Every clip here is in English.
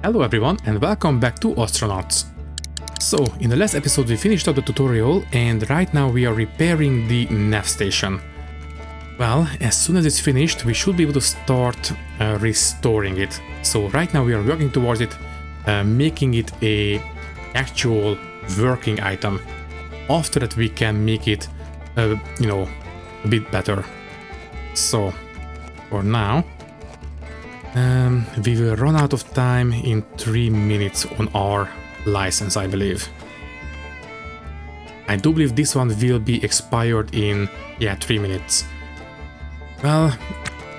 Hello everyone and welcome back to Ostranauts. So, in the last episode we finished up the tutorial and right now we are repairing the nav station. Well, as soon as it's finished we should be able to start restoring it. So right now we are working towards it, making it a actual working item. After that we can make it, a bit better. So, for now, we will run out of time in 3 minutes on our license, I believe. I do believe this one will be expired in, 3 minutes. Well,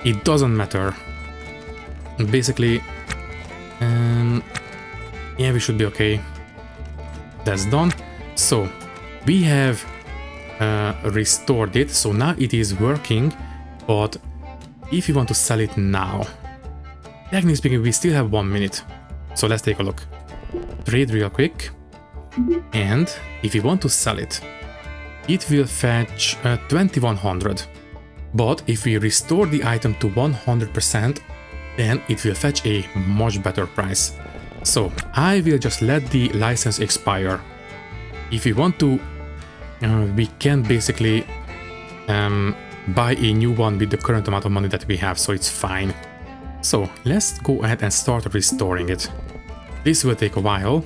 it doesn't matter. Basically, we should be okay. That's done. So, we have restored it, so now it is working, but if you want to sell it now, technically speaking, we still have 1 minute. So let's take a look. Trade real quick. And if you want to sell it, it will fetch 2100. But if we restore the item to 100%, then it will fetch a much better price. So I will just let the license expire. If you want to, we can basically buy a new one with the current amount of money that we have, so it's fine. So let's go ahead and start restoring it. This will take a while,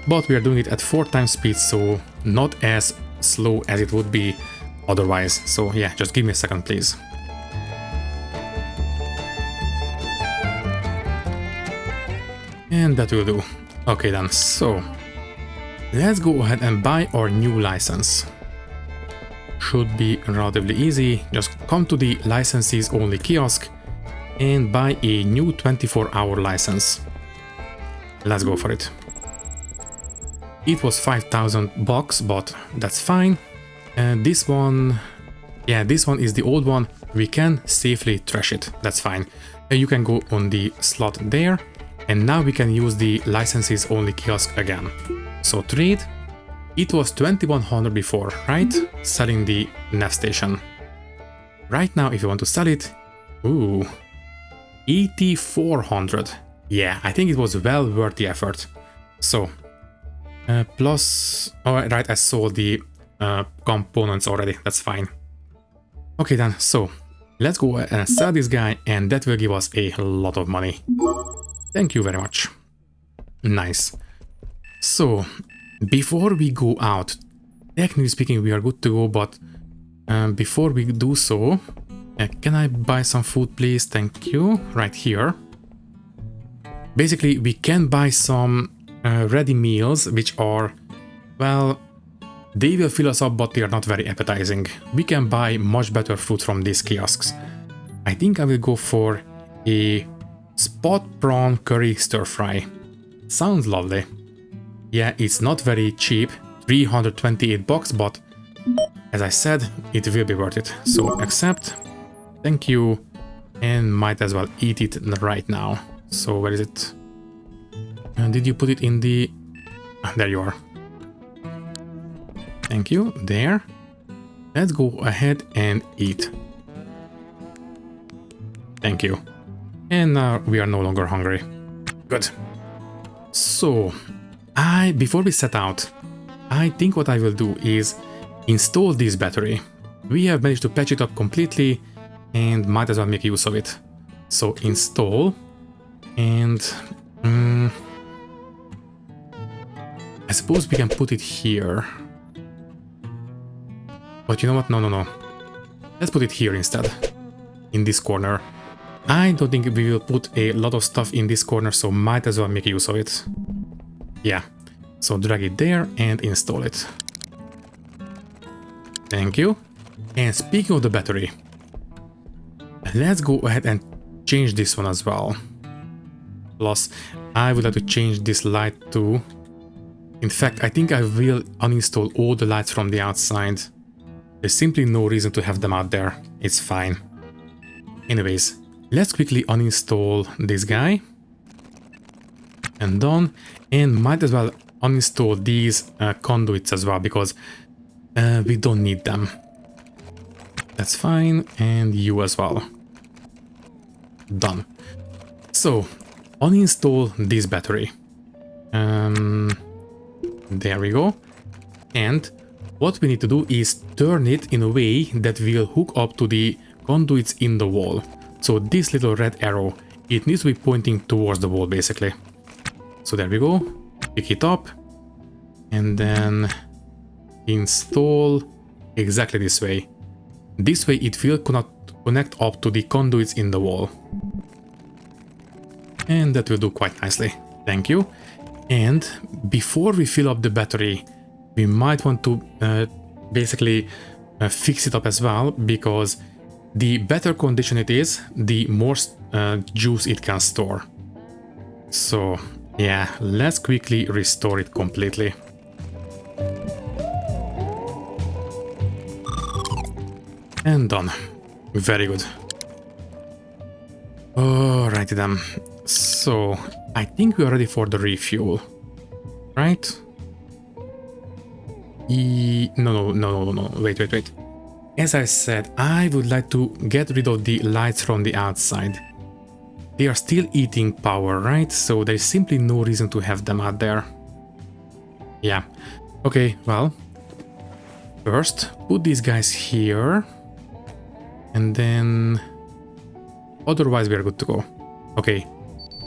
but we are doing it at 4 times speed, so not as slow as it would be otherwise. So yeah, just give me a second, please. And that will do. Okay then, so let's go ahead and buy our new license. Should be relatively easy. Just come to the licenses only kiosk and buy a new 24-hour license. Let's go for it. It was 5,000 bucks, but that's fine. And this one, this one is the old one. We can safely trash it. That's fine. You can go on the slot there, and now we can use the licenses only kiosk again. So trade. It was 2100 before, right? Selling the nav station. Right now, if you want to sell it, 8400. Yeah, I think it was well worth the effort. So, plus, right, I sold the components already. That's fine. Okay then, so let's go and sell this guy, and that will give us a lot of money. Thank you very much. Nice. So, before we go out, technically speaking, we are good to go, but before we do so, can I buy some food, please? Thank you. Right here. Basically, we can buy some ready meals, which are, well, they will fill us up, but they are not very appetizing. We can buy much better food from these kiosks. I think I will go for a spot prawn curry stir fry. Sounds lovely. Yeah, it's not very cheap, 328 bucks, but as I said, it will be worth it. So accept, thank you, and might as well eat it right now. So where is it? Did you put it in the... there you are. Thank you, there. Let's go ahead and eat. Thank you. And now we are no longer hungry. Good. So, before we set out, I think what I will do is install this battery. We have managed to patch it up completely and might as well make use of it. So install, and I suppose we can put it here. But you know what? No. Let's put it here instead, in this corner. I don't think we will put a lot of stuff in this corner, so might as well make use of it. Yeah, so drag it there and install it. Thank you. And speaking of the battery, let's go ahead and change this one as well. Plus, I would like to change this light too. In fact, I think I will uninstall all the lights from the outside. There's simply no reason to have them out there. It's fine. Anyways, let's quickly uninstall this guy. And done. And might as well uninstall these conduits as well, because we don't need them. That's fine. And you as well. Done. So, uninstall this battery. There we go. And what we need to do is turn it in a way that will hook up to the conduits in the wall. So this little red arrow, it needs to be pointing towards the wall basically. So there we go. Pick it up and then install exactly this way. This way it will connect up to the conduits in the wall. And that will do quite nicely. Thank you. And before we fill up the battery, we might want to basically fix it up as well, because the better condition it is, the more juice it can store. So yeah, let's quickly restore it completely. And done. Very good. Alrighty then. So I think we are ready for the refuel, right? No, wait. As I said, I would like to get rid of the lights from the outside. They are still eating power, right? So there's simply no reason to have them out there. Yeah. Okay, well, first put these guys here, and then otherwise we are good to go. Okay,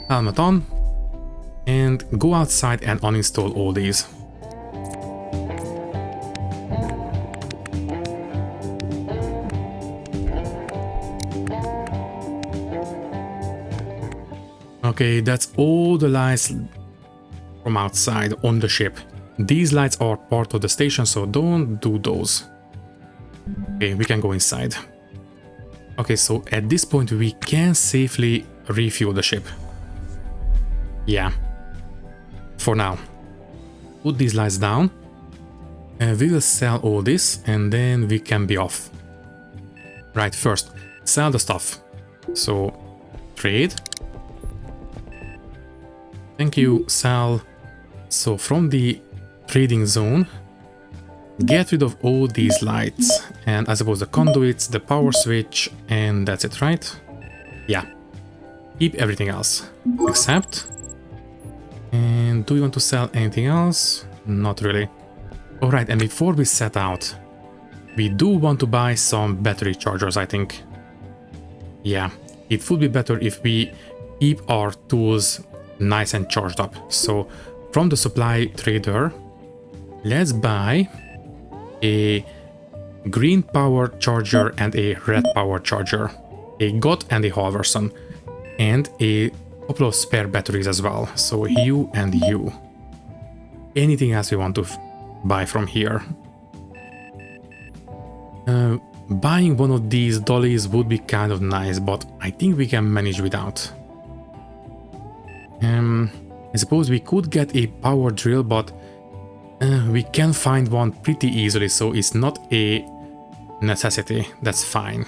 helmet on, and go outside and uninstall all these. Okay, that's all the lights from outside on the ship. These lights are part of the station, so don't do those. Okay, we can go inside. Okay, so at this point we can safely refuel the ship. Yeah. For now. Put these lights down. And we will sell all this and then we can be off. Right, first, sell the stuff. So, trade. Thank you, sell. So from the trading zone, get rid of all these lights. And I suppose the conduits, the power switch, and that's it, right? Yeah. Keep everything else. Accept. And do you want to sell anything else? Not really. Alright, and before we set out, we do want to buy some battery chargers, I think. Yeah, it would be better if we keep our tools nice and charged up. So from the supply trader, let's buy a green power charger and a red power charger, a GOT and a Halverson, and a couple of spare batteries as well. So you and you. Anything else we want to buy from here? Buying one of these dollies would be kind of nice, but I think we can manage without. I suppose we could get a power drill, but we can find one pretty easily, so it's not a necessity. That's fine.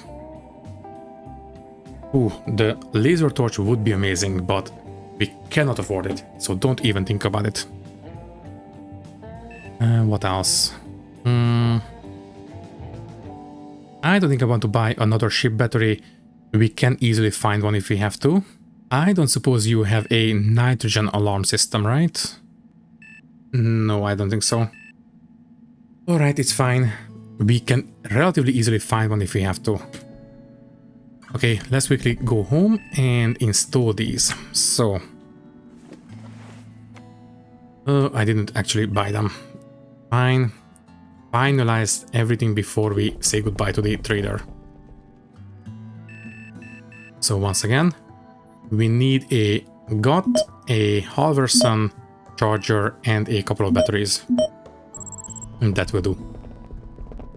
Ooh, the laser torch would be amazing, but we cannot afford it, so don't even think about it. What else? I don't think I want to buy another ship battery. We can easily find one if we have to. I don't suppose you have a nitrogen alarm system, right? No, I don't think so. Alright, it's fine. We can relatively easily find one if we have to. Okay, let's quickly go home and install these. So... I didn't actually buy them. Fine. Finalize everything before we say goodbye to the trader. So once again, we need a GOT, a Halverson charger, and a couple of batteries. And that will do.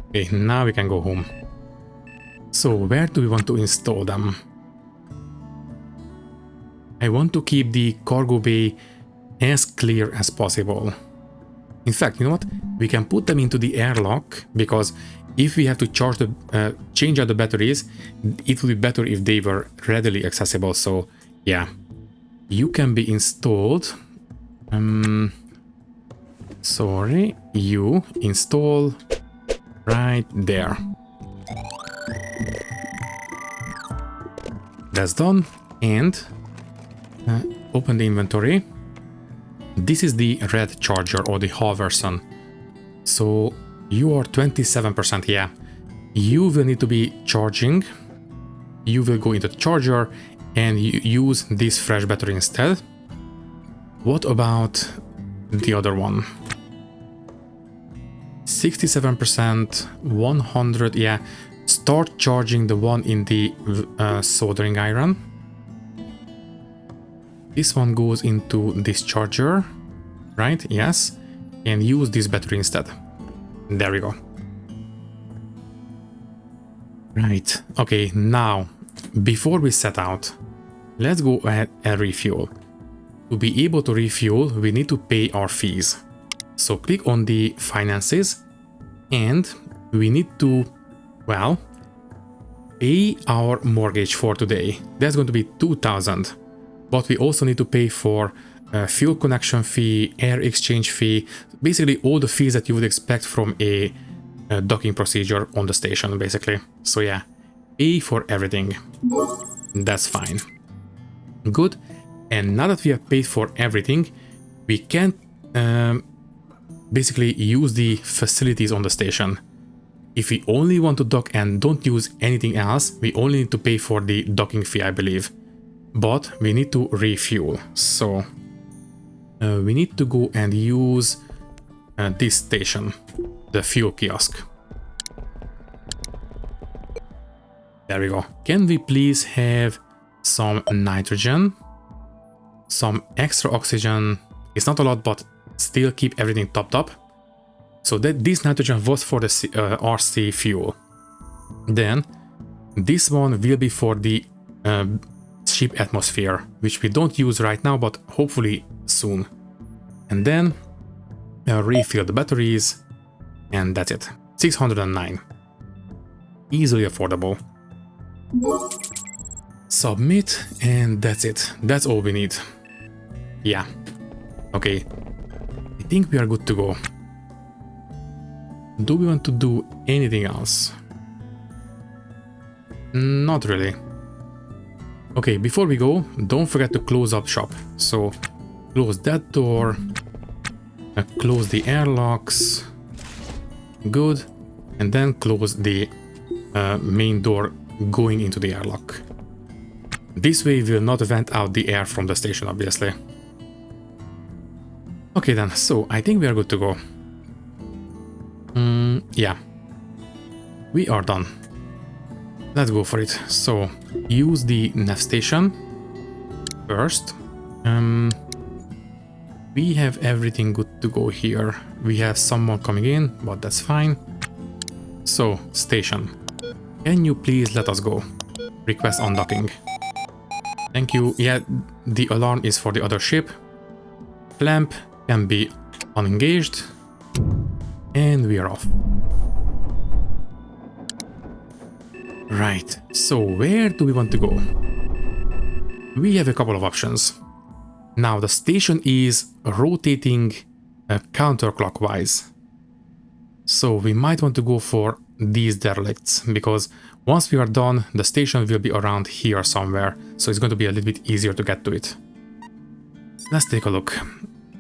Okay, now we can go home. So where do we want to install them? I want to keep the cargo bay as clear as possible. In fact, you know what? We can put them into the airlock, because if we have to change out the batteries, it would be better if they were readily accessible. So yeah, you can be installed. Sorry, you install right there. That's done. And open the inventory. This is the red charger or the Halverson. So you are 27%, yeah. You will need to be charging. You will go into the charger and use this fresh battery instead. What about the other one? 67%, 100, yeah. Start charging the one in the soldering iron. This one goes into this charger, right? Yes. And use this battery instead. There we go. Right. Okay, now, before we set out, let's go ahead and refuel. To be able to refuel, we need to pay our fees. So click on the finances and we need to, well, pay our mortgage for today. That's going to be 2,000. But we also need to pay for fuel connection fee, air exchange fee, basically all the fees that you would expect from a docking procedure on the station, basically. So yeah, pay for everything. That's fine. Good. And now that we have paid for everything, we can basically use the facilities on the station. If we only want to dock and don't use anything else, we only need to pay for the docking fee, I believe. But we need to refuel. So we need to go and use this station, the fuel kiosk. There we go. Can we please have some nitrogen, some extra oxygen? It's not a lot, but still keep everything topped up. So that this nitrogen was for the RC fuel. Then this one will be for the ship atmosphere, which we don't use right now, but hopefully soon. And then refill the batteries, and that's it. 609. Easily affordable. Submit, and that's it. That's all we need. Yeah. Okay. I think we are good to go. Do we want to do anything else? Not really. Okay, before we go, don't forget to close up shop. So close that door, close the airlocks, good, and then close the main door going into the airlock. This way we will not vent out the air from the station, obviously. Okay then, so I think we are good to go. Yeah, we are done. Let's go for it. So use the nav station first. We have everything good to go here. We have someone coming in, but that's fine. So station, can you please let us go? Request undocking. Thank you. Yeah, the alarm is for the other ship. Clamp can be unengaged. And we are off. Right, so where do we want to go? We have a couple of options. Now the station is rotating counterclockwise. So we might want to go for these derelicts, because once we are done, the station will be around here somewhere. So it's going to be a little bit easier to get to it. Let's take a look.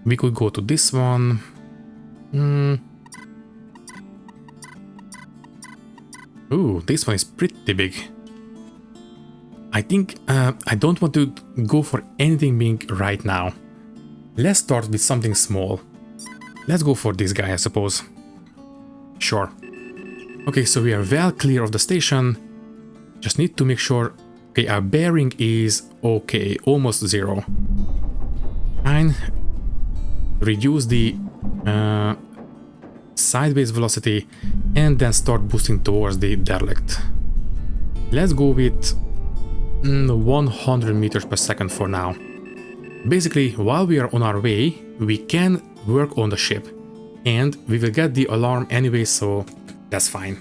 We could go to this one. Ooh, this one is pretty big. I think I don't want to go for anything big right now. Let's start with something small. Let's go for this guy, I suppose. Sure. Okay, so we are well clear of the station. Just need to make sure... Okay, our bearing is okay, almost 0. Fine. Reduce the sideways velocity and then start boosting towards the derelict. Let's go with 100 meters per second for now. Basically, while we are on our way, we can work on the ship and we will get the alarm anyway, so that's fine.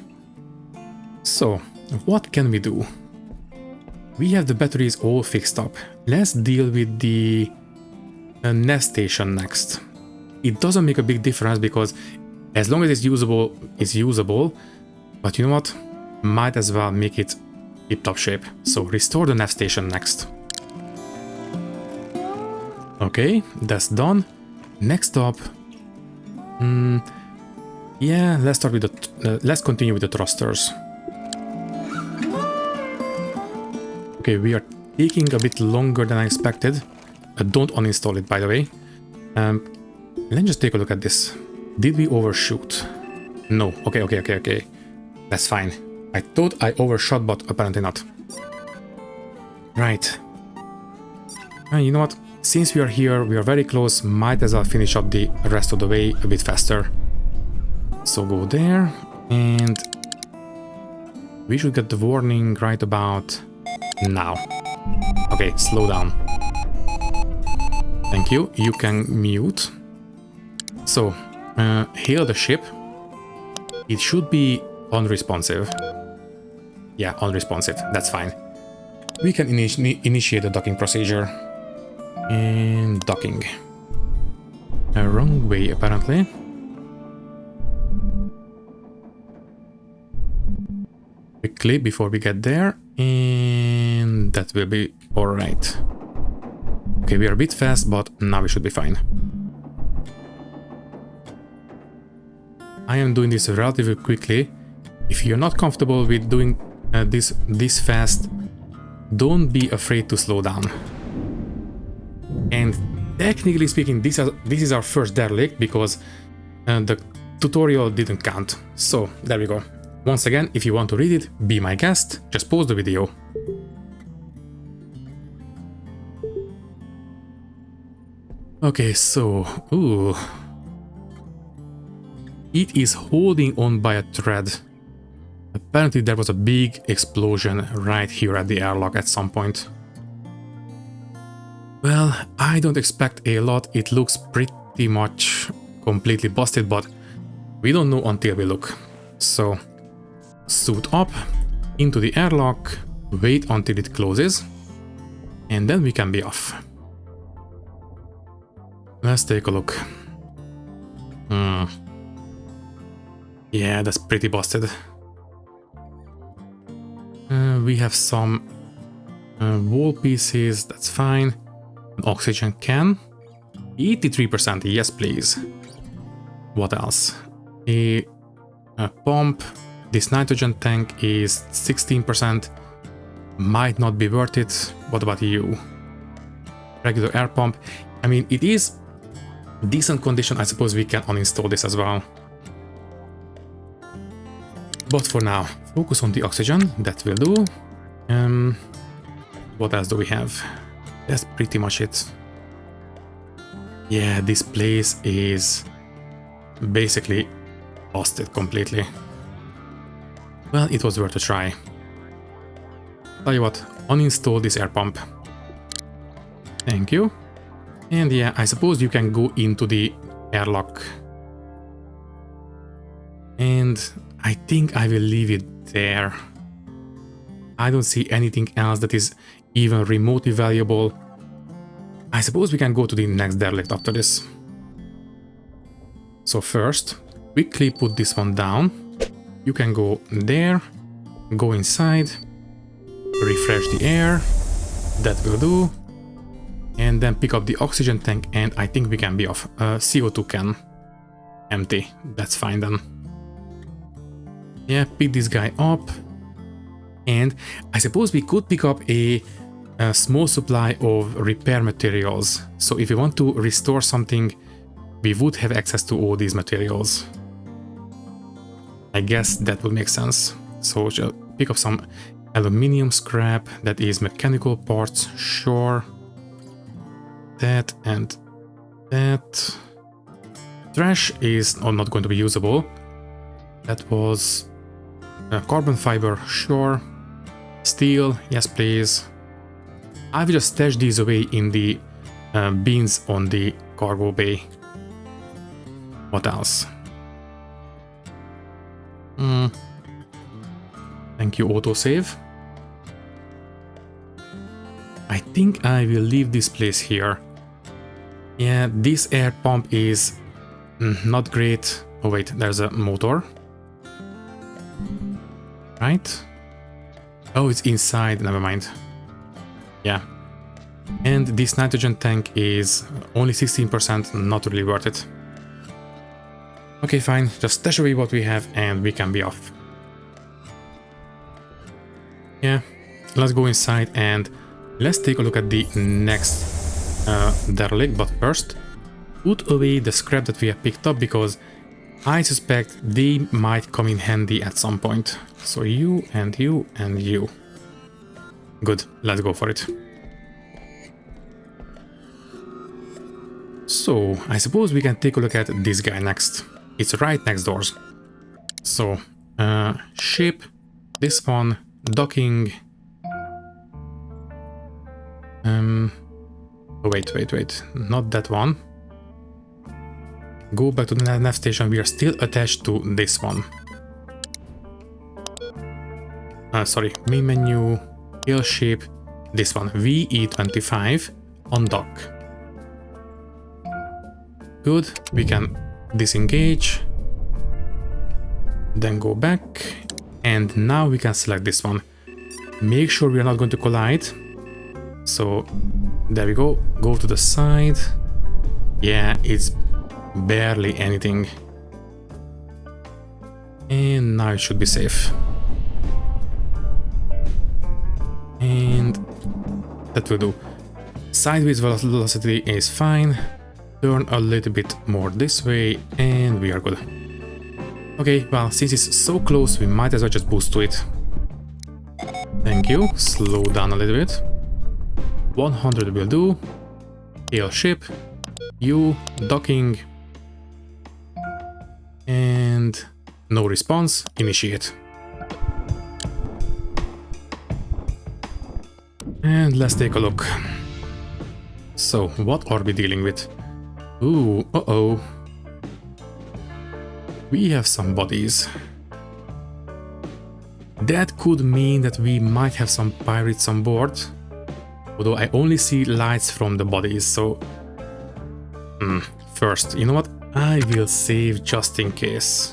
So, what can we do? We have the batteries all fixed up. Let's deal with the nest station next. It doesn't make a big difference because as long as it's usable, but you know what? Might as well make it tip-top shape. So restore the nav station next. Okay, that's done. Next up, yeah, let's start with the. Let's continue with the thrusters. Okay, we are taking a bit longer than I expected. Don't uninstall it, by the way. Let's just take a look at this. Did we overshoot? No. Okay. That's fine. I thought I overshot, but apparently not. Right. You know what? Since we are here, we are very close. Might as well finish up the rest of the way a bit faster. So go there, and we should get the warning right about now. Okay, slow down. Thank you. You can mute. So, hail the ship. It should be unresponsive. Yeah, unresponsive. That's fine. We can initiate the docking procedure. And docking. Wrong way, apparently. Quickly before we get there, and that will be alright. Okay, we are a bit fast, but now we should be fine. I am doing this relatively quickly. If you're not comfortable with doing this fast, don't be afraid to slow down. And technically speaking, this is our first derelict because the tutorial didn't count. So there we go. Once again, if you want to read it, be my guest, just pause the video. Okay, so, ooh. It is holding on by a thread. Apparently there was a big explosion right here at the airlock at some point. Well, I don't expect a lot. It looks pretty much completely busted, but we don't know until we look. So, suit up, into the airlock, wait until it closes, and then we can be off. Let's take a look. Yeah, that's pretty busted. We have some wall pieces, that's fine. An oxygen can. 83%, yes please. What else? A pump. This nitrogen tank is 16%. Might not be worth it. What about you? Regular air pump. I mean, it is decent condition. I suppose we can uninstall this as well. But for now, focus on the oxygen. That will do. What else do we have? That's pretty much it. Yeah, this place is basically busted completely. Well, it was worth a try. Tell you what, uninstall this air pump. Thank you. And yeah, I suppose you can go into the airlock. And I think I will leave it there. I don't see anything else that is even remotely valuable. I suppose we can go to the next derelict after this. So first, quickly put this one down. You can go there, go inside, refresh the air, that will do. And then pick up the oxygen tank, and I think we can be off. CO2 can. Empty, that's fine then. Yeah, pick this guy up. And I suppose we could pick up a small supply of repair materials. So if we want to restore something, we would have access to all these materials. I guess that would make sense. So just pick up some aluminium scrap, that is mechanical parts, sure. That and that. Trash is not going to be usable. That was carbon fiber, sure. Steel, yes please. I will just stash these away in the bins on the cargo bay. What else? Thank you, autosave. I think I will leave this place here. Yeah, this air pump is not great. Oh wait, there's a motor. Right? Oh, it's inside, never mind. Yeah. And this nitrogen tank is only 16%, not really worth it. Okay, fine, just stash away what we have and we can be off. Yeah, let's go inside and let's take a look at the next derelict, but first, put away the scrap that we have picked up because I suspect they might come in handy at some point. So you and you and you. Good, let's go for it. So, I suppose we can take a look at this guy next. It's right next doors. So, ship, this one, docking. Wait, not that one. Go back to the nav station, we are still attached to this one. Sorry, main menu, kill ship, this one, VE25 on dock. Good, we can disengage, then go back, and now we can select this one. Make sure we are not going to collide. So, there we go, go to the side. Yeah, it's barely anything. And now it should be safe. And that will do. Sideways velocity is fine. Turn a little bit more this way and we are good. Okay, well, since it's so close, we might as well just boost to it. Thank you. Slow down a little bit. 100 will do. Hail ship. You, docking. And no response. Initiate. And let's take a look. So, what are we dealing with? Ooh, uh-oh. We have some bodies. That could mean that we might have some pirates on board. Although I only see lights from the bodies, so... First, you know what? I will save just in case.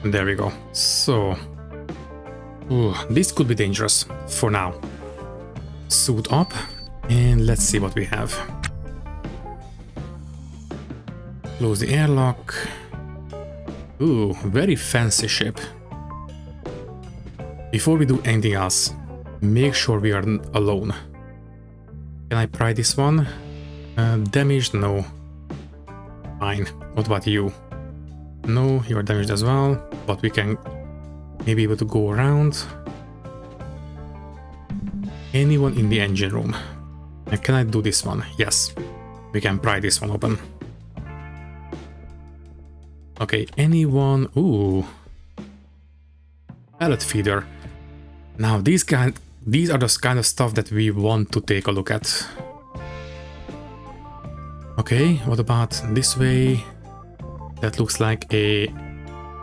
There we go. So... Ooh, this could be dangerous for now. Suit up, and let's see what we have. Close the airlock. Ooh, very fancy ship. Before we do anything else, make sure we are alone. Can I pry this one? Damaged? No. Fine. What about you? No, you are damaged as well, but we can maybe able to go around. Anyone in the engine room? And can I do this one? Yes. We can pry this one open. Okay, anyone? Ooh. Pellet feeder. Now these are the kind of stuff that we want to take a look at. Okay, what about this way? That looks like a...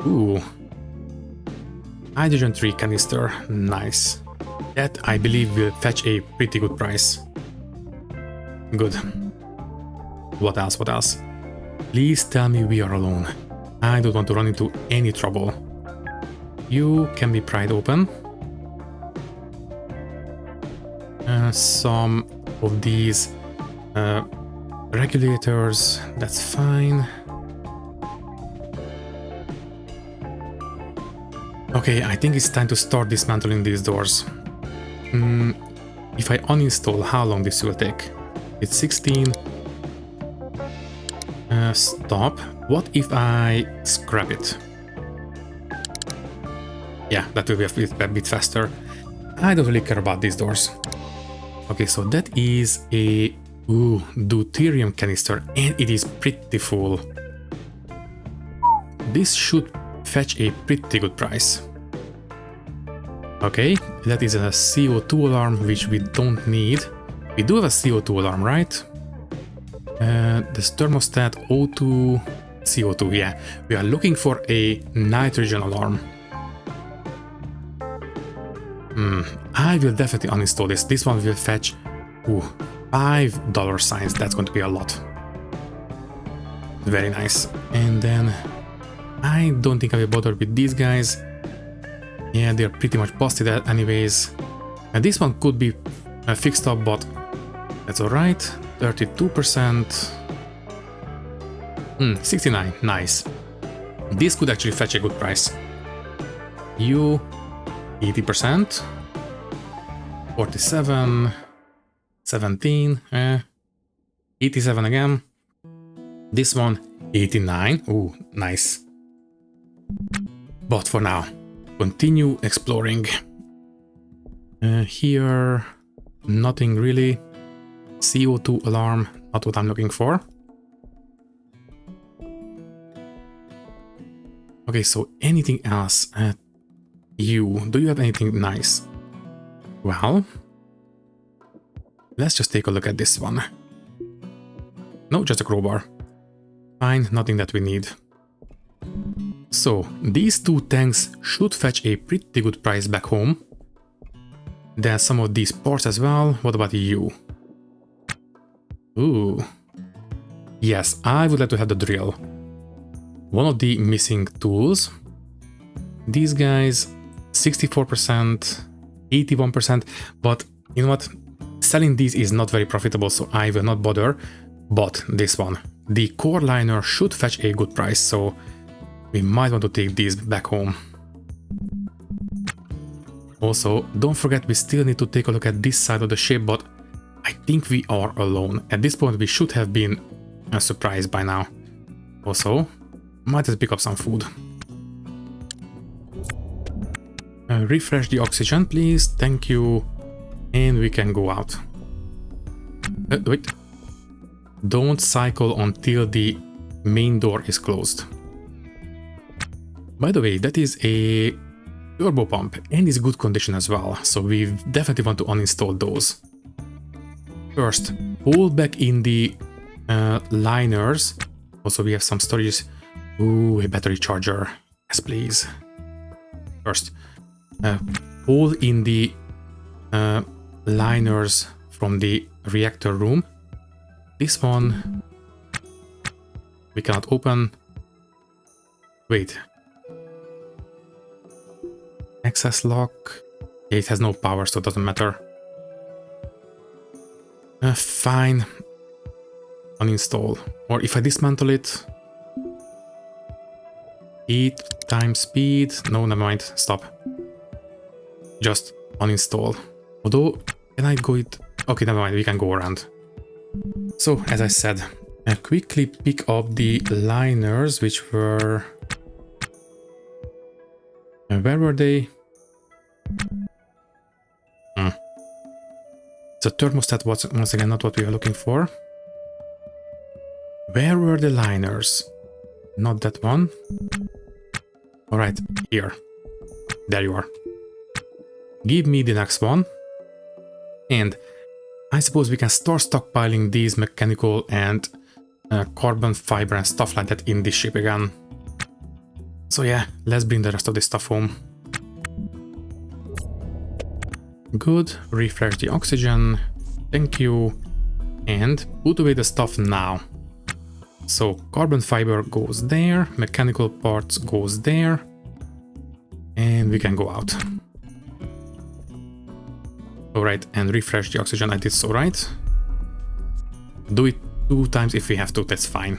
Ooh. Hydrogen 3 canister. Nice. That, I believe, will fetch a pretty good price. Good. What else? What else? Please tell me we are alone. I don't want to run into any trouble. You can be pried open. Some of these regulators, that's fine. Okay, I think it's time to start dismantling these doors. If I uninstall, how long this will take? It's 16. Stop. What if I scrap it? Yeah, that will be a bit faster. I don't really care about these doors. Okay, so that is a deuterium canister, and it is pretty full. This should fetch a pretty good price. Okay, that is a CO2 alarm, which we don't need. We do have a CO2 alarm, right? This thermostat O2 CO2, yeah. We are looking for a nitrogen alarm. I will definitely uninstall this. This one will fetch $5 signs. That's going to be a lot. Very nice. And then I don't think I will bother with these guys. Yeah, they're pretty much busted anyways. And this one could be fixed up, but that's alright. 32%. 69, nice. This could actually fetch a good price. You, 80%. 47, 17, 87 again. This one, 89. Ooh, nice. But for now, continue exploring. Here, nothing really. CO2 alarm, not what I'm looking for. Okay, so anything else? Do you have anything nice? Well, let's just take a look at this one. No, just a crowbar. Fine, nothing that we need. So, these two tanks should fetch a pretty good price back home. There's some of these parts as well. What about you? Ooh. Yes, I would like to have the drill. One of the missing tools. These guys, 64%, 81%, but you know what? Selling these is not very profitable, so I will not bother. But this one, the core liner should fetch a good price, so we might want to take these back home. Also, don't forget we still need to take a look at this side of the ship, but I think we are alone. At this point we should have been surprised by now. Also, might just pick up some food. Refresh the oxygen, please. Thank you. And we can go out. Wait. Don't cycle until the main door is closed. By the way, that is a turbo pump and is good condition as well, so we definitely want to uninstall those. First, pull back in the liners. Also, we have some storage. Ooh, a battery charger. Yes, please. First, pull in the liners from the reactor room. This one we cannot open. Wait. Access lock. It has no power, so it doesn't matter. Fine. Uninstall. Or if I dismantle it. 8 times speed. No, never mind. Stop. Just uninstall. Although, can I go it? Okay, never mind. We can go around. So, as I said, I quickly pick up the liners, which were... where were they? The thermostat was once again not what we are looking for. Where were the liners? Not that one. Alright, here. There you are. Give me the next one. And I suppose we can start stockpiling these mechanical and carbon fiber and stuff like that in this ship again. So yeah, let's bring the rest of this stuff home. Good, refresh the oxygen, thank you, and put away the stuff now. So carbon fiber goes there, mechanical parts goes there, and we can go out. Alright, and refresh the oxygen, I did so right. Do it 2 times if we have to, that's fine.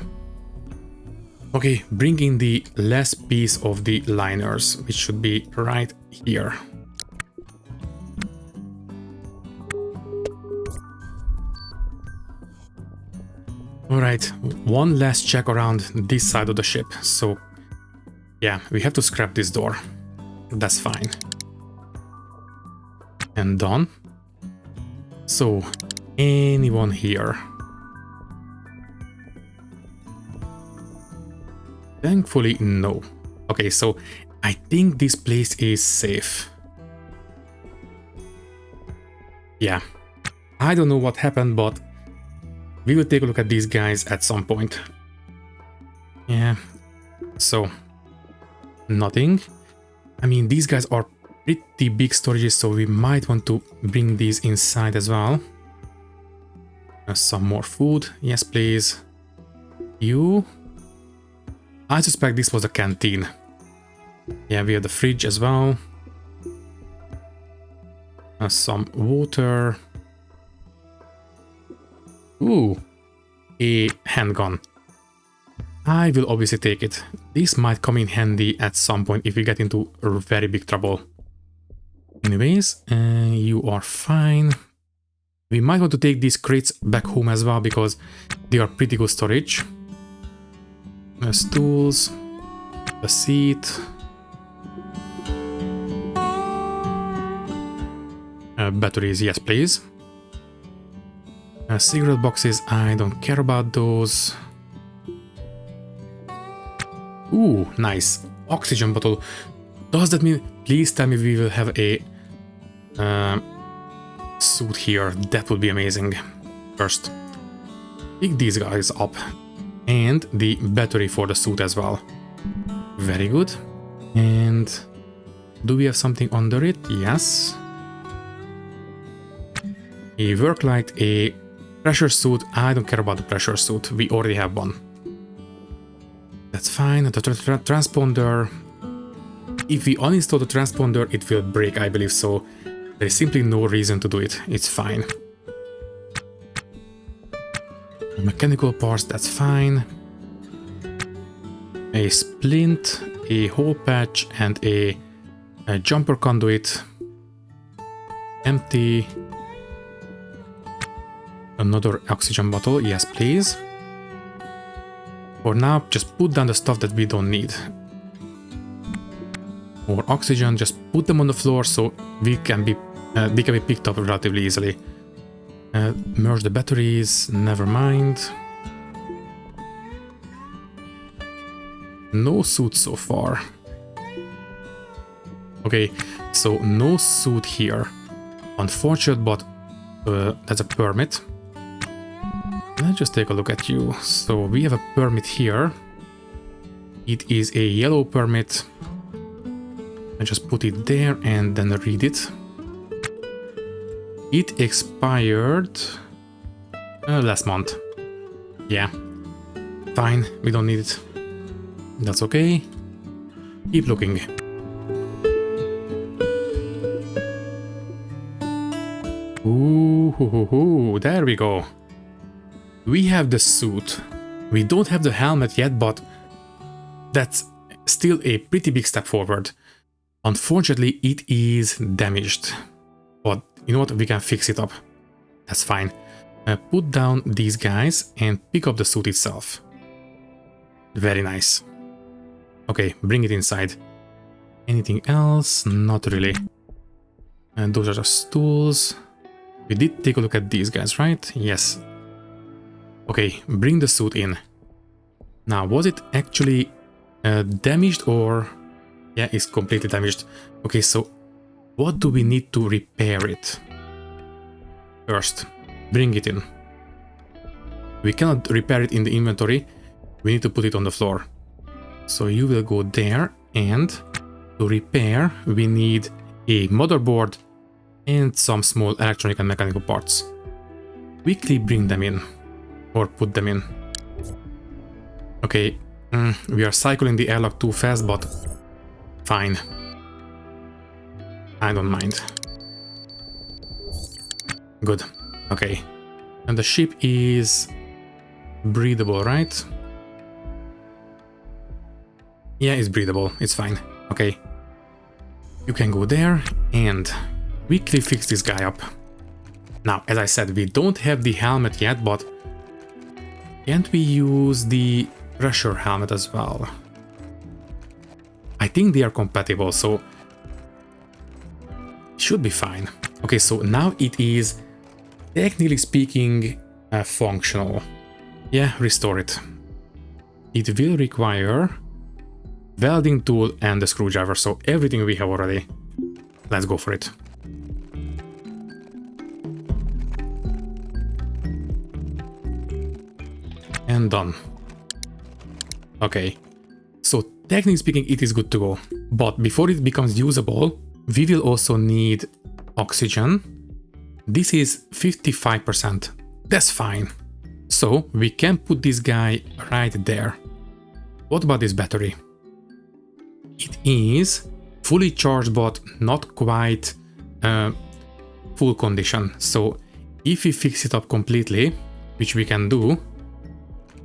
Okay, bring in the last piece of the liners, which should be right here. Alright, one last check around this side of the ship. So, yeah, we have to scrap this door. That's fine. And done. So, anyone here? Thankfully, no. Okay, so I think this place is safe. Yeah. I don't know what happened, but we will take a look at these guys at some point. Yeah. So, nothing. I mean, these guys are pretty big storages, so we might want to bring these inside as well. Some more food. Yes, please. You... I suspect this was a canteen. Yeah, we have the fridge as well. Some water. Ooh, a handgun. I will obviously take it. This might come in handy at some point if we get into very big trouble. Anyways, you are fine. We might want to take these crates back home as well because they are pretty good storage. Stools, a seat. Batteries, yes please. Cigarette boxes, I don't care about those. Ooh, nice. Oxygen bottle. Does that mean... Please tell me we will have a suit here. That would be amazing. First, pick these guys up. And the battery for the suit as well. Very good. And do we have something under it? Yes. A work light, a pressure suit. I don't care about the pressure suit. We already have one. That's fine. The transponder. If we uninstall the transponder, it will break, I believe, so there is simply no reason to do it. It's fine. Mechanical parts, that's fine. A splint, a hole patch, and a jumper conduit. Empty. Another oxygen bottle, yes please. For now, just put down the stuff that we don't need. More oxygen, just put them on the floor so they can be picked up relatively easily. Merge the batteries, never mind. No suit so far. Okay, so no suit here. Unfortunate, but that's a permit. Let's just take a look at you. So we have a permit here. It is a yellow permit. I just put it there and then read it. It expired last month. Yeah, fine, we don't need it. That's okay. Keep looking. Ooh, there we go. We have the suit. We don't have the helmet yet, but that's still a pretty big step forward. Unfortunately, it is damaged. But you know what? We can fix it up. That's fine. Put down these guys and pick up the suit itself. Very nice. Okay, bring it inside. Anything else? Not really. And those are the stools. We did take a look at these guys, right? Yes. Okay, bring the suit in. Now, was it actually damaged or... Yeah, it's completely damaged. Okay, so what do we need to repair it? First, bring it in. We cannot repair it in the inventory. We need to put it on the floor. So you will go there, and to repair, we need a motherboard and some small electronic and mechanical parts. Quickly bring them in. Or put them in. Okay, we are cycling the airlock too fast, but fine. I don't mind. Good. Okay. And the ship is breathable, right? Yeah, it's breathable. It's fine. Okay. You can go there and quickly fix this guy up. Now, as I said, we don't have the helmet yet, but can't we use the pressure helmet as well? I think they are compatible, so it should be fine. Okay, so now it is, technically speaking, functional. Yeah, restore it. It will require welding tool and the screwdriver, so everything we have already. Let's go for it. And done. Okay, so technically speaking it is good to go, but before it becomes usable, we will also need oxygen. This is 55%. That's fine. So we can put this guy right there. What about this battery? It is fully charged, but not quite full condition. So if we fix it up completely, which we can do,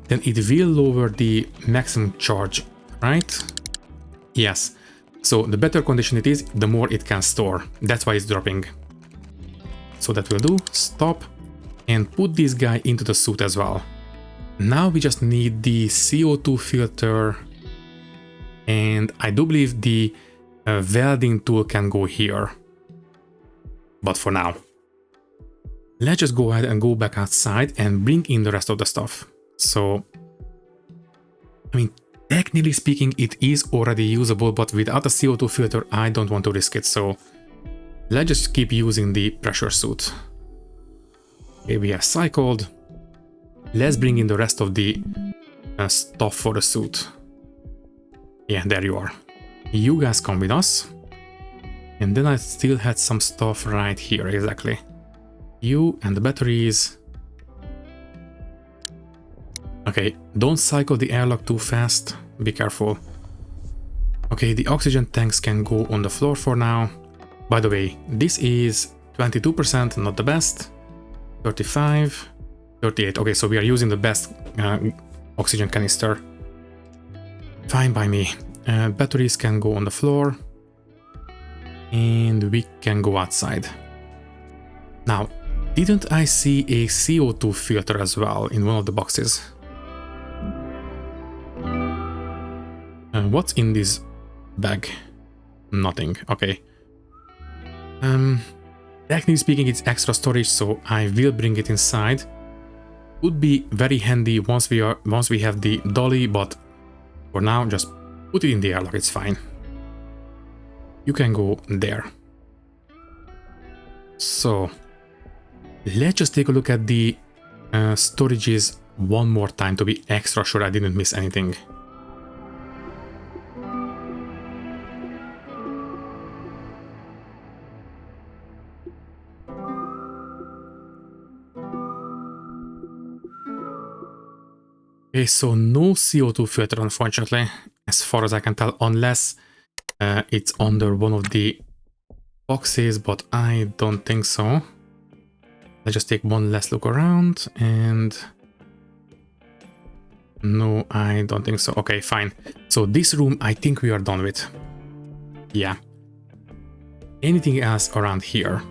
then it will lower the maximum charge, right? Yes. So the better condition it is, the more it can store. That's why it's dropping. So that will do. Stop. And put this guy into the suit as well. Now we just need the CO2 filter. And I do believe the welding tool can go here. But for now, let's just go ahead and go back outside and bring in the rest of the stuff. So, I mean, technically speaking, it is already usable, but without a CO2 filter, I don't want to risk it. So let's just keep using the pressure suit. Okay, we have cycled. Let's bring in the rest of the stuff for the suit. Yeah, there you are. You guys come with us. And then I still had some stuff right here, exactly. You and the batteries. Okay, don't cycle the airlock too fast. Be careful. Okay, the oxygen tanks can go on the floor for now. By the way, this is 22%, not the best. 35, 38. Okay, so we are using the best oxygen canister. Fine by me. Batteries can go on the floor. And we can go outside. Now, didn't I see a CO2 filter as well in one of the boxes? And what's in this bag? Nothing. Okay. Technically speaking, it's extra storage, so I will bring it inside. Would be very handy once we have the dolly, but for now, just put it in the airlock. It's fine. You can go there. So let's just take a look at the storages one more time to be extra sure I didn't miss anything. Okay, so no CO2 filter, unfortunately, as far as I can tell, unless it's under one of the boxes, but I don't think so. Let's just take one last look around, and no, I don't think so. Okay, fine. So this room, I think we are done with. Yeah. Anything else around here?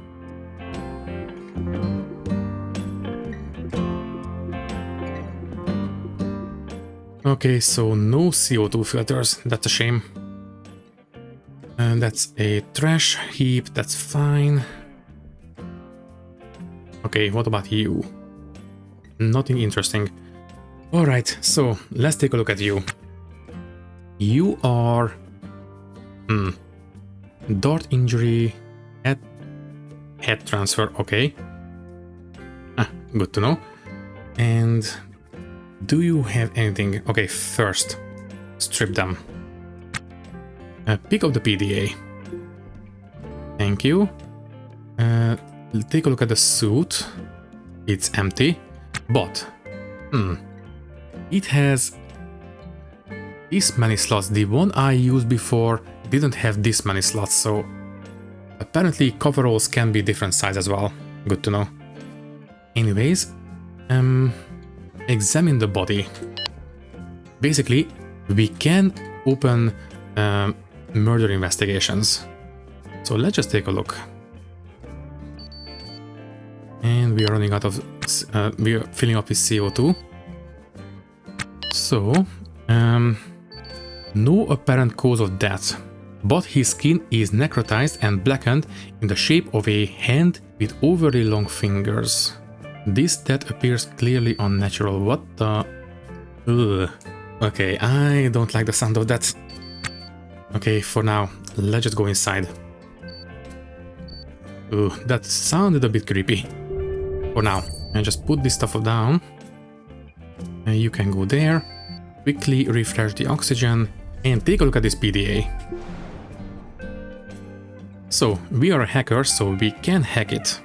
Okay, so no CO2 filters, that's a shame. And that's a trash heap, that's fine. Okay, what about you? Nothing interesting. Alright, so let's take a look at you. You are... Dart injury, head transfer, okay. Good to know. And... do you have anything? Okay, first, strip them. Pick up the PDA. Thank you. Take a look at the suit. It's empty, but it has this many slots. The one I used before didn't have this many slots, so apparently coveralls can be different size as well. Good to know. Anyways, examine the body. Basically, we can open murder investigations. So let's just take a look. And we are running out of... we are filling up with CO2. So, no apparent cause of death, but his skin is necrotized and blackened in the shape of a hand with overly long fingers. This death appears clearly unnatural. What the... Ugh. Okay, I don't like the sound of that. Okay, for now, let's just go inside. Ooh, that sounded a bit creepy. For now, and just put this stuff down. And you can go there. Quickly refresh the oxygen and take a look at this PDA. So, we are a hacker, so we can hack it.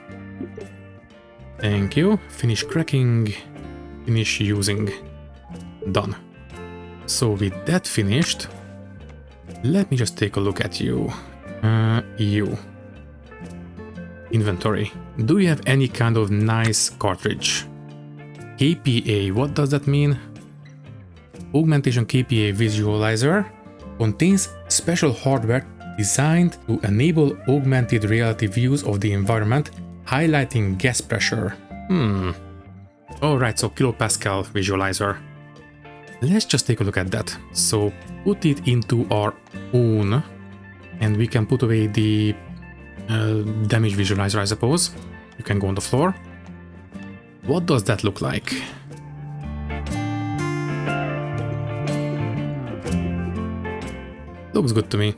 Thank you. Finish cracking. Finish using. Done. So with that finished, let me just take a look at you. You. Inventory. Do you have any kind of nice cartridge? KPA, what does that mean? Augmentation KPA visualizer contains special hardware designed to enable augmented reality views of the environment, highlighting gas pressure. Alright, so kilopascal visualizer. Let's just take a look at that. So put it into our own, and we can put away the damage visualizer, I suppose. You can go on the floor. What does that look like? Looks good to me.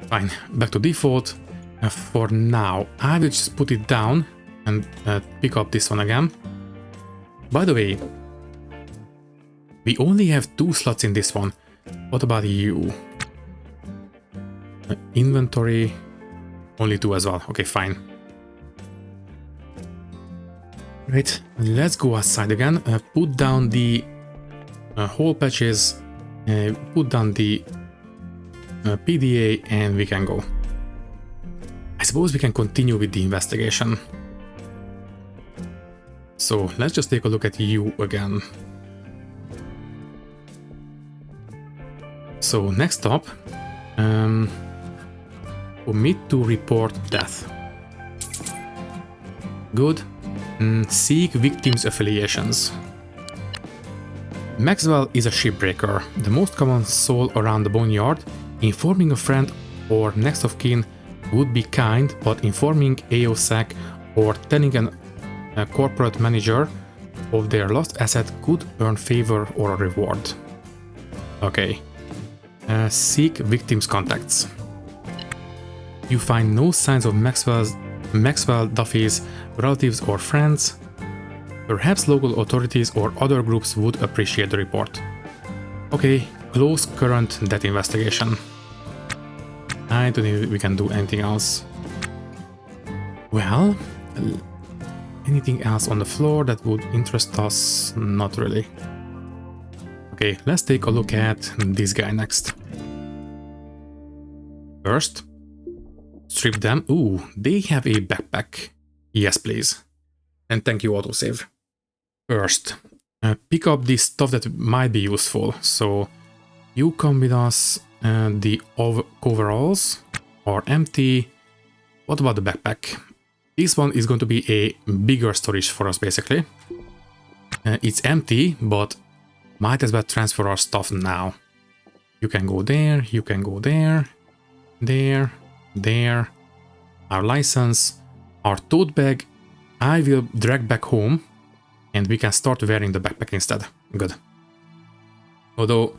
Fine, back to default. For now, I will just put it down and pick up this one again. By the way, we only have 2 slots in this one. What about you? Inventory, only 2 as well. Okay, fine. Right, let's go outside again. Put down the hole patches, put down the PDA, and we can go. I suppose we can continue with the investigation. So let's just take a look at you again. So next up, omit to report death. Good. Seek victims' affiliations. Maxwell is a shipbreaker, the most common soul around the boneyard. Informing a friend or next of kin would be kind, but informing AOSAC or telling a corporate manager of their lost asset could earn favor or a reward. Okay. Seek victims' contacts. You find no signs of Maxwell Duffy's relatives or friends. Perhaps local authorities or other groups would appreciate the report. Okay, close current death investigation. I don't think we can do anything else. Well, anything else on the floor that would interest us? Not really. Okay, let's take a look at this guy next. First, strip them. Ooh, they have a backpack. Yes, please. And thank you, autosave. First, pick up the stuff that might be useful. So, you come with us. The coveralls are empty. What about the backpack? This one is going to be a bigger storage for us, basically. It's empty, but might as well transfer our stuff now. You can go there, you can go there, there, there. Our license, our tote bag, I will drag back home, and we can start wearing the backpack instead. Good. Although,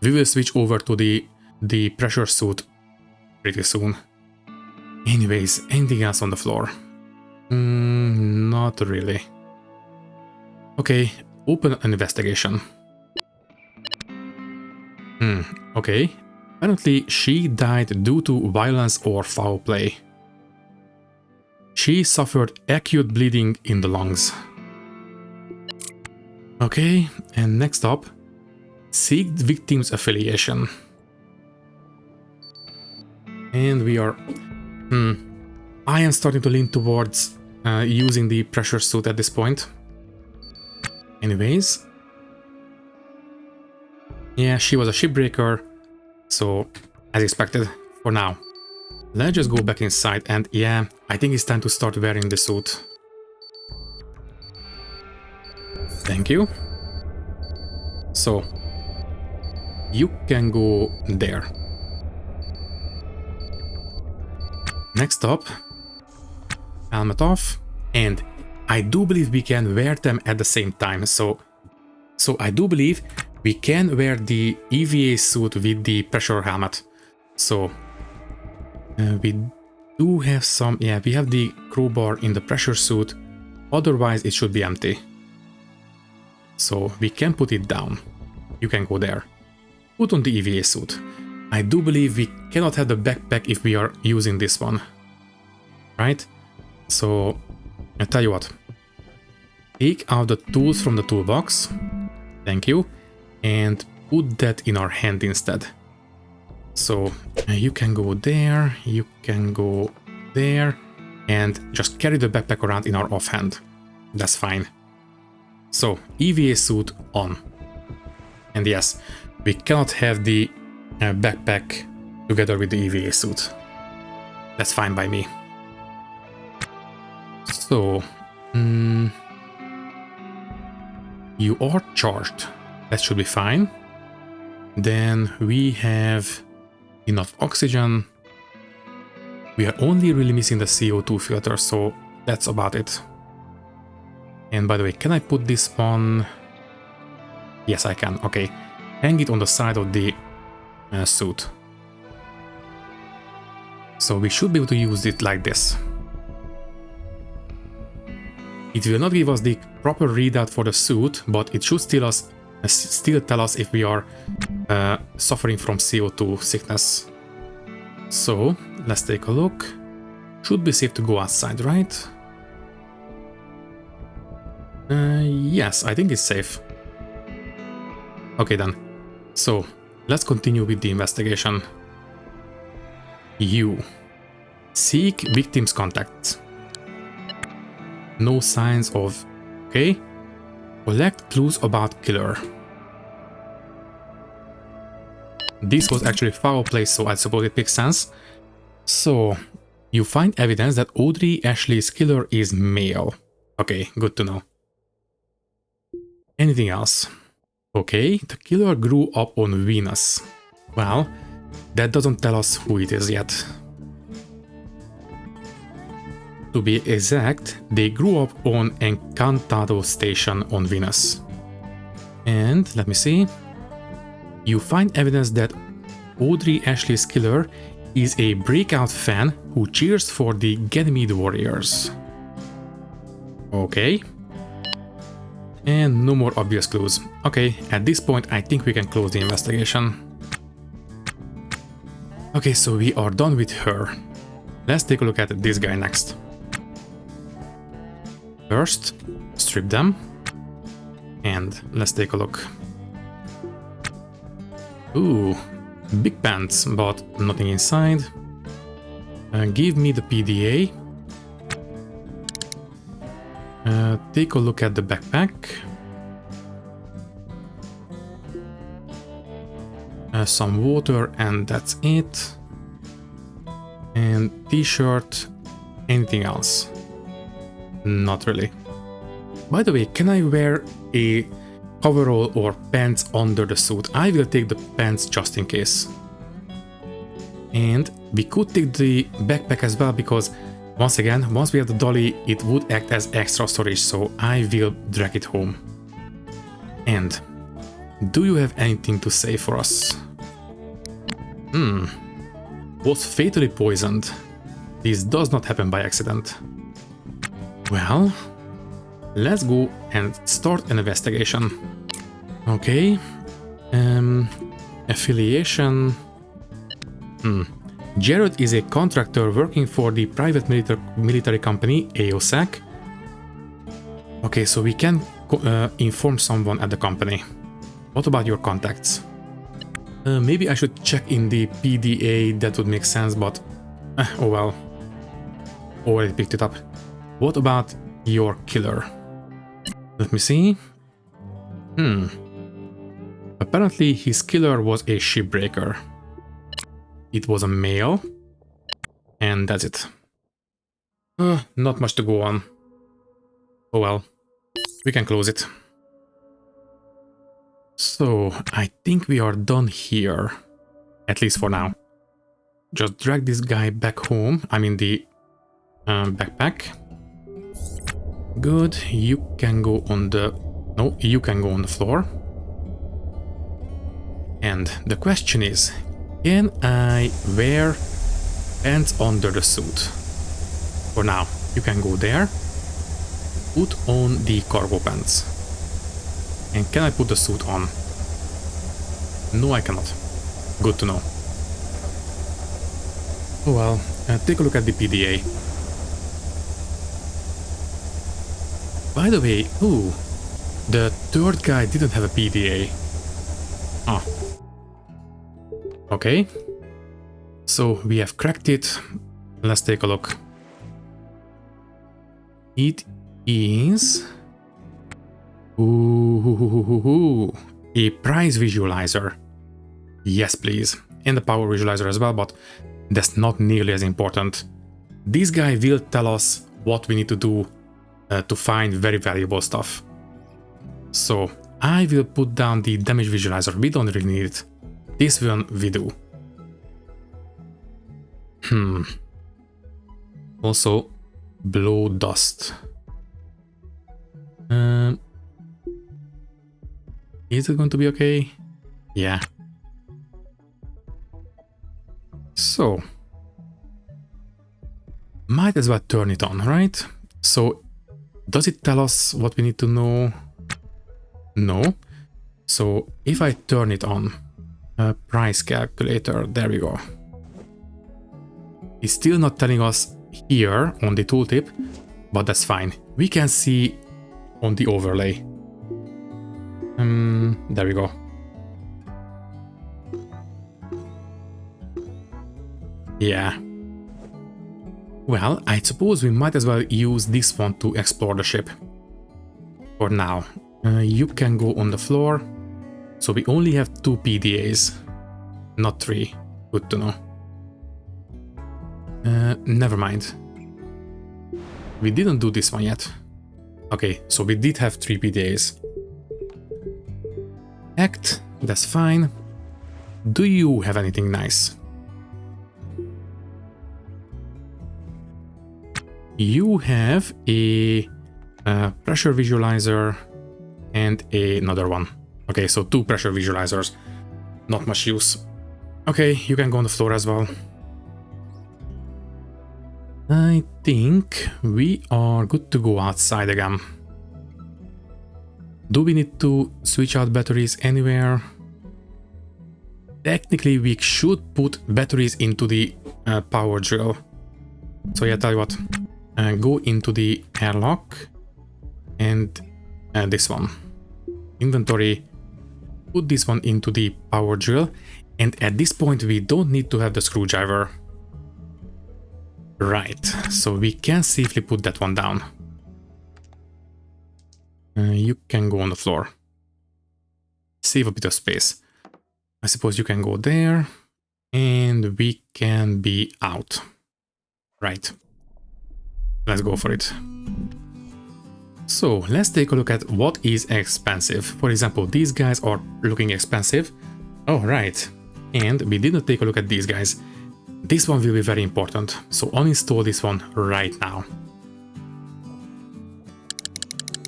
we will switch over to the pressure suit pretty soon. Anyways, anything else on the floor? Not really. Okay, open an investigation. Okay. Apparently, she died due to violence or foul play. She suffered acute bleeding in the lungs. Okay, and next up, seek the victim's affiliation. And we are... I am starting to lean towards using the pressure suit at this point. Anyways. Yeah, she was a shipbreaker, so as expected for now. Let's just go back inside, and yeah, I think it's time to start wearing the suit. Thank you. So, you can go there. Next up, helmet off, and I do believe we can wear them at the same time. So I do believe we can wear the EVA suit with the pressure helmet. So we do have some, yeah, we have the crowbar in the pressure suit. Otherwise, it should be empty. So we can put it down. You can go there. Put on the EVA suit. I do believe we cannot have the backpack if we are using this one. Right? So, I'll tell you what. Take out the tools from the toolbox. Thank you. And put that in our hand instead. So, you can go there, you can go there, and just carry the backpack around in our offhand. That's fine. So, EVA suit on. And yes, we cannot have the backpack together with the EVA suit. That's fine by me. So, you are charged. That should be fine. Then we have enough oxygen. We are only really missing the CO2 filter, so that's about it. And by the way, can I put this on? Yes, I can. Okay. Hang it on the side of the suit. So we should be able to use it like this. It will not give us the proper readout for the suit, but it should still tell us if we are suffering from CO2 sickness. So let's take a look. Should be safe to go outside, right? Yes, I think it's safe. Okay then. So let's continue with the investigation. You seek victims' contacts. No signs of... Okay. Collect clues about killer. This was actually foul play, so I suppose it makes sense. So, you find evidence that Audrey Ashley's killer is male. Okay, good to know. Anything else? Okay, the killer grew up on Venus. Well, that doesn't tell us who it is yet. To be exact, they grew up on Encantado Station on Venus. And, let me see. You find evidence that Audrey Ashley's killer is a breakout fan who cheers for the Ganymede Warriors. Okay. And no more obvious clues. Okay, at this point I think we can close the investigation. Okay, so we are done with her. Let's take a look at this guy next. First, strip them. And let's take a look. Ooh, big pants, but nothing inside. Give me the PDA. Take a look at the backpack. Some water and that's it. And t-shirt. Anything else? Not really. By the way, can I wear a coverall or pants under the suit? I will take the pants just in case. And we could take the backpack as well, because once again, once we have the dolly, it would act as extra storage, so I will drag it home. And do you have anything to say for us? Was fatally poisoned. This does not happen by accident. Well, let's go and start an investigation. Okay. Affiliation. Jared is a contractor working for the private military company AOSAC. Okay, so we can inform someone at the company. What about your contacts? Maybe I should check in the PDA, that would make sense, but oh well. Already picked it up. What about your killer? Let me see. Apparently his killer was a shipbreaker. It was a male. And that's it. Not much to go on. Oh well. We can close it. So, I think we are done here. At least for now. Just drag this guy back home. I mean the backpack. Good. You can go on the... No, you can go on the floor. And the question is, can I wear pants under the suit? For now, you can go there. Put on the cargo pants. And can I put the suit on? No, I cannot. Good to know. Oh well, take a look at the PDA. By the way, ooh, the third guy didn't have a PDA. Ah. Okay. So we have cracked it. Let's take a look. It is Ooh, a price visualizer. Yes, please. And the power visualizer as well, but that's not nearly as important. This guy will tell us what we need to do to find very valuable stuff. So I will put down the damage visualizer. We don't really need it. This one we do. Also, blow dust. Is it going to be okay? Yeah. So, might as well turn it on, right? So, does it tell us what we need to know? No. So, if I turn it on, price calculator, there we go. It's still not telling us here on the tooltip, but that's fine. We can see on the overlay. There we go. Yeah. Well, I suppose we might as well use this one to explore the ship. For now. You can go on the floor. So we only have 2 PDAs, not 3. Good to know. Never mind. We didn't do this one yet. Okay, so we did have 3 PDAs. Act, that's fine. Do you have anything nice? You have a pressure visualizer and another one. Okay, so 2 pressure visualizers. Not much use. Okay, you can go on the floor as well. I think we are good to go outside again. Do we need to switch out batteries anywhere? Technically, we should put batteries into the power drill. So yeah, tell you what, go into the airlock and this one. Inventory, put this one into the power drill. And at this point, we don't need to have the screwdriver. Right, so we can safely put that one down. You can go on the floor. Save a bit of space. I suppose you can go there. And we can be out. Right. Let's go for it. So, let's take a look at what is expensive. For example, these guys are looking expensive. Oh, right. And we didn't take a look at these guys. This one will be very important, so uninstall this one right now.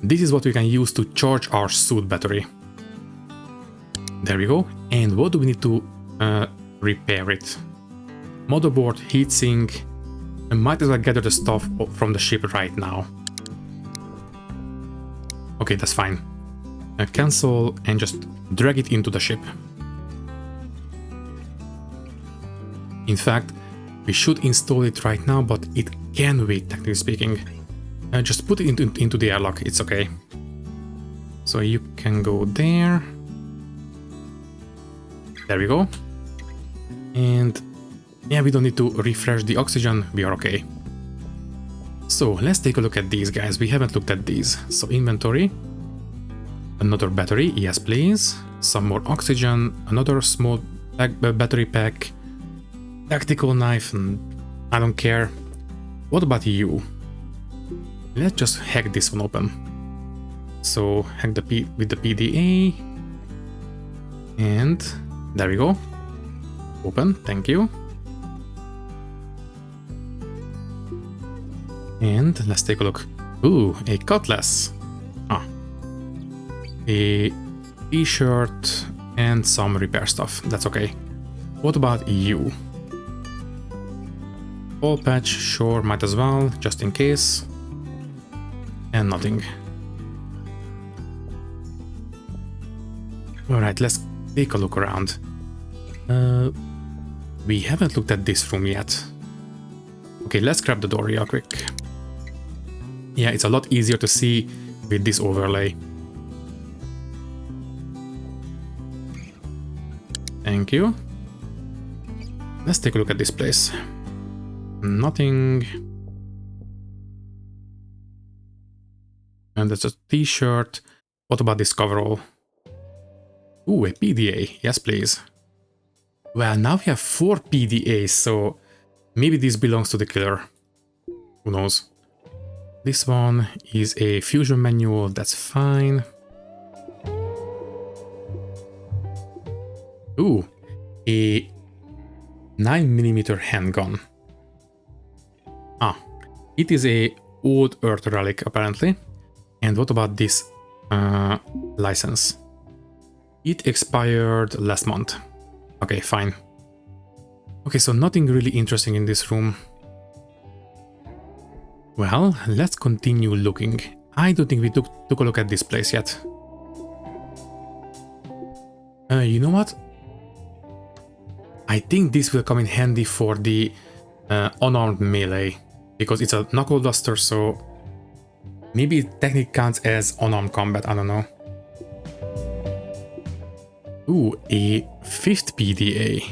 This is what we can use to charge our suit battery. There we go. And what do we need to repair it? Motherboard, heatsink. I might as well gather the stuff from the ship right now. Okay, that's fine. Cancel and just drag it into the ship. In fact, we should install it right now, but it can wait, technically speaking. Just put it into the airlock, it's okay. So you can go there. There we go. And yeah, we don't need to refresh the oxygen, we are okay. So let's take a look at these guys, we haven't looked at these. So inventory, another battery, yes please. Some more oxygen, another small battery pack. Tactical knife, I don't care. What about you? Let's just hack this one open. So hack with the PDA. And there we go. Open, thank you. And let's take a look. Ooh, a cutlass. Ah. A t-shirt and some repair stuff. That's okay. What about you? Ball patch, sure, might as well, just in case. And nothing. Alright, let's take a look around. We haven't looked at this room yet. Okay, let's grab the door real quick. Yeah, it's a lot easier to see with this overlay. Thank you. Let's take a look at this place. Nothing. And there's a t-shirt. What about this coverall? Ooh, a PDA. Yes, please. Well, now we have 4 PDAs, so maybe this belongs to the killer. Who knows? This one is a fusion manual. That's fine. Ooh, a 9mm handgun. Ah, it is a old Earth relic apparently. And what about this license? It expired last month. Okay, fine. Okay, so nothing really interesting in this room. Well, let's continue looking. I don't think we took a look at this place yet. You know what? I think this will come in handy for the unarmed melee, because it's a knuckle duster, so maybe it technically counts as unarmed combat, I don't know. Ooh, a 5th PDA.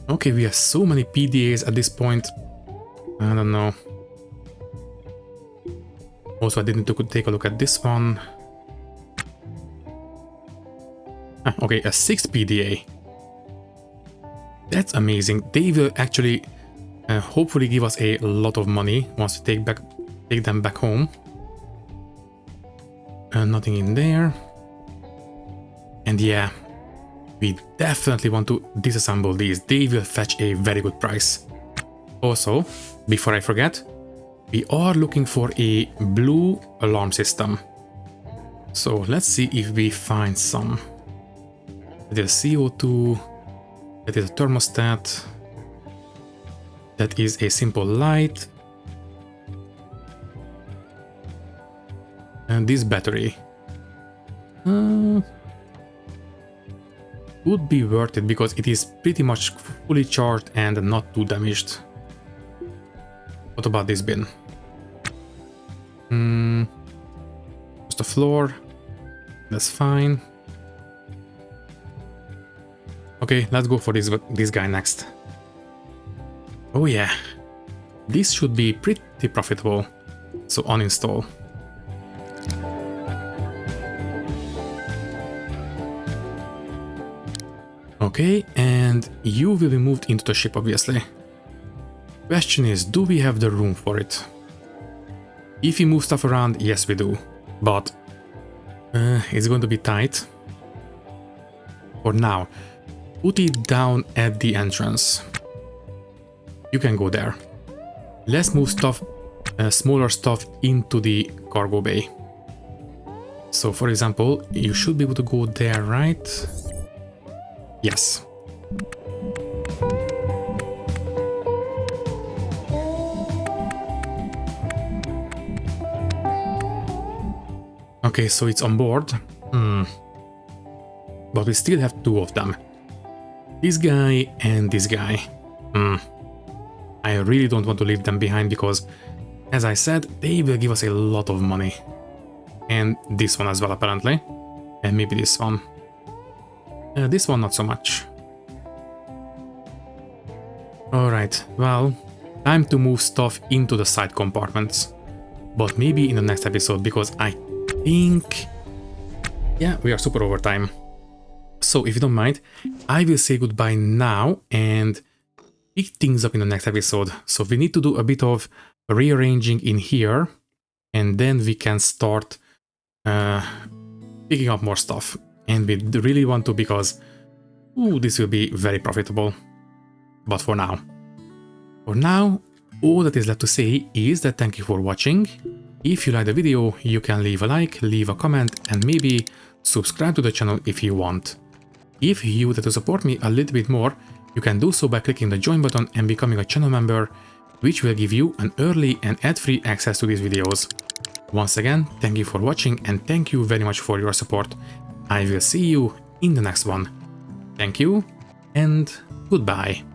Okay, we have so many PDAs at this point. I don't know. Also, I didn't take a look at this one. Okay, a 6th PDA. That's amazing. They will actually hopefully give us a lot of money once we take them back home. Nothing in there. And yeah, we definitely want to disassemble these. They will fetch a very good price. Also, before I forget, we are looking for a blue alarm system. So let's see if we find some. That is CO2. That is a thermostat. That is a simple light. And this battery. Would be worth it because it is pretty much fully charged and not too damaged. What about this bin? Just the floor. That's fine. Okay, let's go for this guy next. Oh yeah, this should be pretty profitable. So uninstall. Okay, and you will be moved into the ship, obviously. Question is, do we have the room for it? If we move stuff around, yes we do, but it's going to be tight. For now, put it down at the entrance. You can go there. Let's move stuff, smaller stuff into the cargo bay. So for example, you should be able to go there, right? Yes. Okay, so it's on board. But we still have 2 of them. This guy and this guy. I really don't want to leave them behind because, as I said, they will give us a lot of money. And this one as well, apparently. And maybe this one. This one not so much. Alright, well, time to move stuff into the side compartments. But maybe in the next episode, because I think... yeah, we are super over time. So if you don't mind, I will say goodbye now and pick things up in the next episode. So we need to do a bit of rearranging in here, and then we can start picking up more stuff. And we really want to, because this will be very profitable. But for now, all that is left to say is that thank you for watching. If you like the video, you can leave a like, leave a comment, and maybe subscribe to the channel if you want. If you would like to support me a little bit more, you can do so by clicking the join button and becoming a channel member, which will give you an early and ad-free access to these videos. Once again, thank you for watching and thank you very much for your support. I will see you in the next one. Thank you and goodbye.